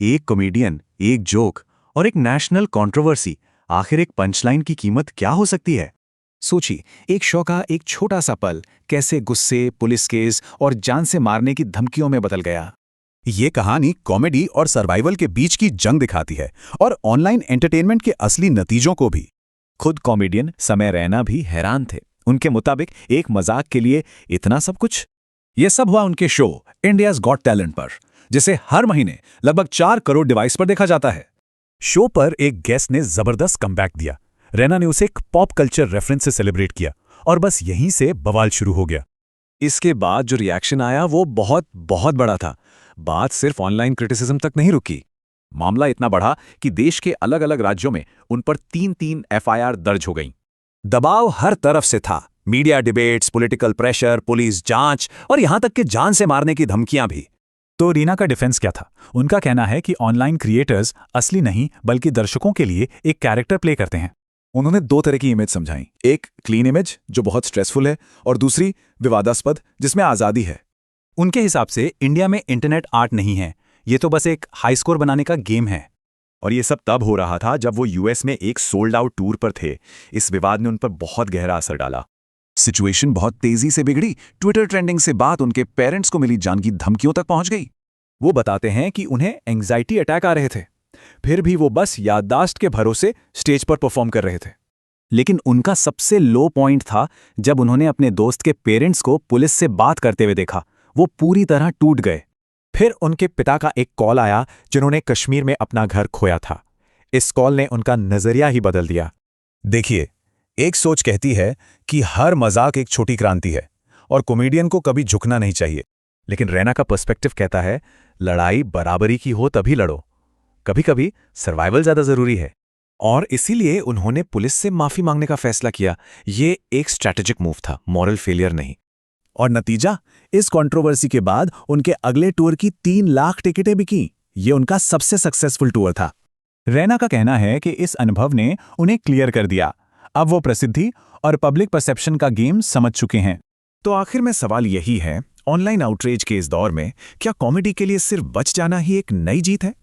एक कॉमेडियन, एक जोक और एक नेशनल कंट्रोवर्सी, आखिर एक पंचलाइन की कीमत क्या हो सकती है? सोचिए, एक शो का एक छोटा सा पल कैसे गुस्से, पुलिस केस और जान से मारने की धमकियों में बदल गया। ये कहानी कॉमेडी और सर्वाइवल के बीच की जंग दिखाती है और ऑनलाइन एंटरटेनमेंट के असली नतीजों को भी। खुद कॉमेडियन समय रैना भी हैरान थे। उनके मुताबिक एक मजाक के लिए इतना सब कुछ। ये सब हुआ उनके शो इंडियाज गॉट टैलेंट पर, जिसे हर महीने लगभग 4 करोड़ डिवाइस पर देखा जाता है। शो पर एक गेस्ट ने जबरदस्त कमबैक दिया। रैना ने उसे एक पॉप कल्चर रेफरेंस से सेलिब्रेट किया और बस यहीं से बवाल शुरू हो गया। इसके बाद जो रिएक्शन आया वो बहुत बहुत बड़ा था। बात सिर्फ ऑनलाइन क्रिटिसिज्म तक नहीं रुकी। मामला इतना बढ़ा कि देश के अलग अलग राज्यों में उन पर 3-3 एफआईआर दर्ज हो गईं। दबाव हर तरफ से था, media debates, political pressure, police जांच और यहां तक कि जान से मारने की धमकियां भी। तो रीना का डिफेंस क्या था? उनका कहना है कि ऑनलाइन क्रिएटर्स असली नहीं बल्कि दर्शकों के लिए एक कैरेक्टर प्ले करते हैं। उन्होंने 2 तरह की इमेज समझाई, एक क्लीन इमेज जो बहुत स्ट्रेसफुल है और दूसरी विवादास्पद जिसमें आज़ादी है। उनके हिसाब से इंडिया में इंटरनेट आर्ट नहीं है, ये तो बस एक हाई स्कोर बनाने का गेम है। और ये सब तब हो रहा था जब वो यूएस में एक सोल्ड आउट टूर पर थे। इस विवाद ने उन पर बहुत गहरा असर डाला। सिचुएशन बहुत तेजी से बिगड़ी। ट्विटर ट्रेंडिंग से बात उनके पेरेंट्स को मिली जान की धमकियों तक पहुंच गई। वो बताते हैं कि उन्हें एंग्जाइटी अटैक आ रहे थे, फिर भी वो बस याददाश्त के भरोसे स्टेज पर परफॉर्म कर रहे थे। लेकिन उनका सबसे लो पॉइंट था जब उन्होंने अपने दोस्त के पेरेंट्स को पुलिस से बात करते हुए देखा। वो पूरी तरह टूट गए। फिर उनके पिता का एक कॉल आया जिन्होंने कश्मीर में अपना घर खोया था। इस कॉल ने उनका नजरिया ही बदल दिया। देखिए, एक सोच कहती है कि हर मजाक एक छोटी क्रांति है और कॉमेडियन को कभी झुकना नहीं चाहिए। लेकिन रैना का पर्सपेक्टिव कहता है, लड़ाई बराबरी की हो तभी लड़ो। कभी कभी सर्वाइवल ज्यादा जरूरी है। और इसीलिए उन्होंने पुलिस से माफी मांगने का फैसला किया। ये एक स्ट्रैटेजिक मूव था, मॉरल फेलियर नहीं। और नतीजा, इस कंट्रोवर्सी के बाद उनके अगले टूर की 3 लाख टिकटें बिकी। ये उनका सबसे सक्सेसफुल टूर था। रैना का कहना है कि इस अनुभव ने उन्हें क्लियर कर दिया। अब वो प्रसिद्धि और पब्लिक परसेप्शन का गेम समझ चुके हैं। तो आखिर में सवाल यही है, ऑनलाइन आउटरीच के इस दौर में क्या कॉमेडी के लिए सिर्फ बच जाना ही एक नई जीत है?